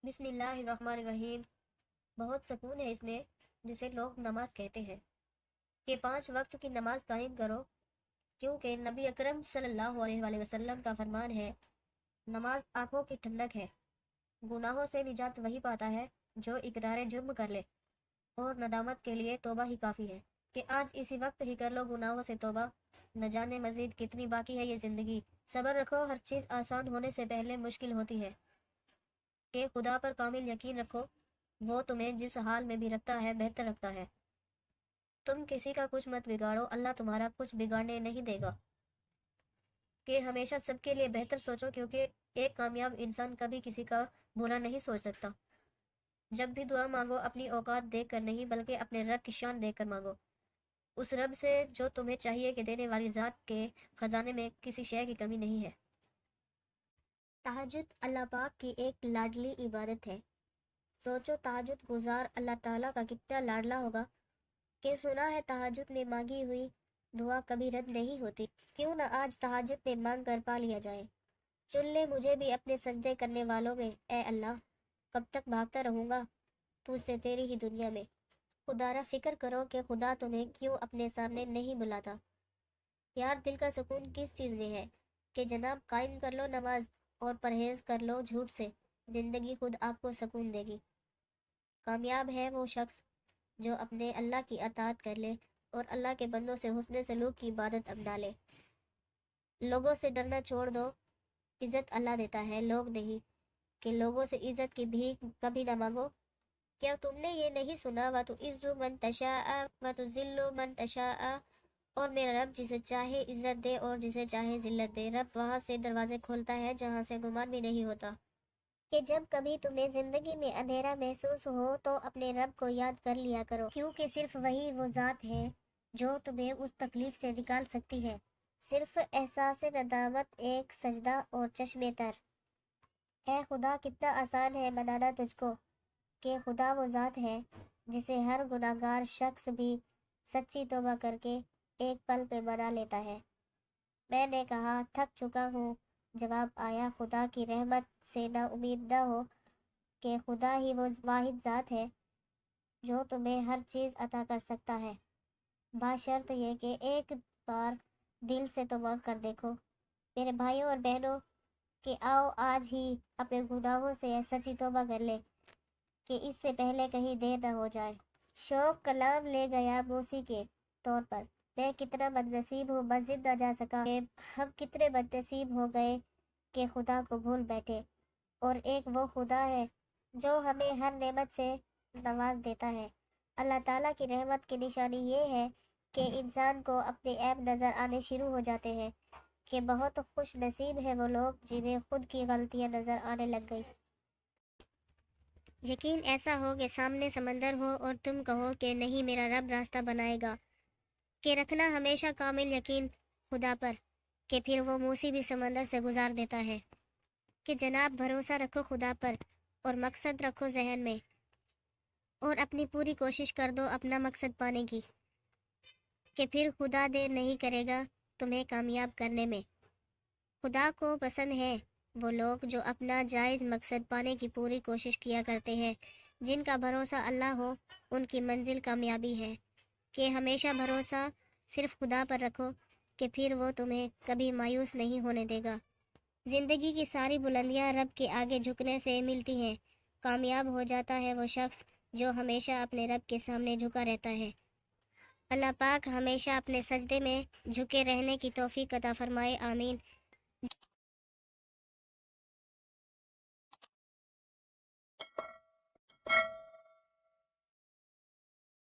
بسم اللہ الرحمن الرحیم۔ بہت سکون ہے اس میں جسے لوگ نماز کہتے ہیں کہ 5 وقت کی نماز قائم کرو، کیونکہ نبی اکرم صلی اللہ علیہ وآلہ وسلم کا فرمان ہے، نماز آنکھوں کی ٹھنڈک ہے۔ گناہوں سے نجات وہی پاتا ہے جو اقرار جرم کر لے، اور ندامت کے لیے توبہ ہی کافی ہے کہ آج اسی وقت ہی کر لو گناہوں سے توبہ، نہ جانے مزید کتنی باقی ہے یہ زندگی۔ صبر رکھو، ہر چیز آسان ہونے سے پہلے مشکل ہوتی ہے، کہ خدا پر کامل یقین رکھو، وہ تمہیں جس حال میں بھی رکھتا ہے بہتر رکھتا ہے۔ تم کسی کا کچھ مت بگاڑو، اللہ تمہارا کچھ بگاڑنے نہیں دے گا۔ کہ ہمیشہ سب کے لیے بہتر سوچو، کیونکہ ایک کامیاب انسان کبھی کسی کا برا نہیں سوچ سکتا۔ جب بھی دعا مانگو اپنی اوقات دیکھ کر نہیں، بلکہ اپنے رب کی شان دیکھ کر مانگو، اس رب سے جو تمہیں چاہیے کہ دینے والی ذات کے خزانے میں کسی شے کی کمی نہیں ہے۔ تہجد اللہ پاک کی ایک لاڈلی عبادت ہے۔ سوچو تہجد گزار اللہ تعالیٰ کا کتنا لاڈلا ہوگا، کہ سنا ہے تہجد میں مانگی ہوئی دعا کبھی رد نہیں ہوتی۔ کیوں نہ آج تہجد میں مانگ کر پا لیا جائے۔ چن لے مجھے بھی اپنے سجدے کرنے والوں میں، اے اللہ، کب تک بھاگتا رہوں گا تجھ سے تیری ہی دنیا میں۔ خدا را فکر کرو کہ خدا تمہیں کیوں اپنے سامنے نہیں بلاتا۔ یار دل کا سکون کس چیز میں ہے، کہ جناب قائم کر لو نماز اور پرہیز کر لو جھوٹ سے، زندگی خود آپ کو سکون دے گی۔ کامیاب ہے وہ شخص جو اپنے اللہ کی اطاعت کر لے اور اللہ کے بندوں سے حسن سلوک کی عبادت اپنا لے۔ لوگوں سے ڈرنا چھوڑ دو، عزت اللہ دیتا ہے، لوگ نہیں، کہ لوگوں سے عزت کی بھیک کبھی نہ مانگو۔ کیا تم نے یہ نہیں سنا، وَتُعِزُّ مَن تَشَاءُ وَتُذِلُّ مَن تَشَاءُ، اور میرا رب جسے چاہے عزت دے اور جسے چاہے ذلت دے۔ رب وہاں سے دروازے کھولتا ہے جہاں سے گمان بھی نہیں ہوتا۔ کہ جب کبھی تمہیں زندگی میں اندھیرا محسوس ہو تو اپنے رب کو یاد کر لیا کرو، کیونکہ صرف وہی وہ ذات ہے جو تمہیں اس تکلیف سے نکال سکتی ہے۔ صرف احساس ندامت، ایک سجدہ اور چشم تر۔ اے خدا کتنا آسان ہے منانا تجھ کو، کہ خدا وہ ذات ہے جسے ہر گناہگار شخص بھی سچی توبہ کر کے ایک پل پہ منا لیتا ہے۔ میں نے کہا تھک چکا ہوں، جواب آیا خدا کی رحمت سے نا امید نہ ہو، کہ خدا ہی وہ واحد ذات ہے جو تمہیں ہر چیز عطا کر سکتا ہے، بشرط یہ کہ ایک بار دل سے توبہ کر دیکھو۔ میرے بھائیوں اور بہنوں، کہ آؤ آج ہی اپنے گناہوں سے سچی توبہ کر لے، کہ اس سے پہلے کہیں دیر نہ ہو جائے۔ شوق کلام لے گیا موسی کے طور پر، میں کتنا بد نصیب ہوں مسجد نہ جا سکا، کہ ہم کتنے بد نصیب ہو گئے کہ خدا کو بھول بیٹھے۔ اور ایک وہ خدا ہے جو ہمیں ہر نعمت سے نواز دیتا ہے۔ اللہ تعالیٰ کی رحمت کی نشانی یہ ہے کہ انسان کو اپنے عیب نظر آنے شروع ہو جاتے ہیں، کہ بہت خوش نصیب ہے وہ لوگ جنہیں خود کی غلطیاں نظر آنے لگ گئی۔ یقین ایسا ہو کہ سامنے سمندر ہو اور تم کہو کہ نہیں میرا رب راستہ بنائے گا، کہ رکھنا ہمیشہ کامل یقین خدا پر، کہ پھر وہ موسی بھی سمندر سے گزار دیتا ہے۔ کہ جناب بھروسہ رکھو خدا پر اور مقصد رکھو ذہن میں، اور اپنی پوری کوشش کر دو اپنا مقصد پانے کی، کہ پھر خدا دیر نہیں کرے گا تمہیں کامیاب کرنے میں۔ خدا کو پسند ہے وہ لوگ جو اپنا جائز مقصد پانے کی پوری کوشش کیا کرتے ہیں۔ جن کا بھروسہ اللہ ہو ان کی منزل کامیابی ہے۔ کہ ہمیشہ بھروسہ صرف خدا پر رکھو، کہ پھر وہ تمہیں کبھی مایوس نہیں ہونے دے گا۔ زندگی کی ساری بلندیاں رب کے آگے جھکنے سے ملتی ہیں۔ کامیاب ہو جاتا ہے وہ شخص جو ہمیشہ اپنے رب کے سامنے جھکا رہتا ہے۔ اللہ پاک ہمیشہ اپنے سجدے میں جھکے رہنے کی توفیق عطا فرمائے، آمین۔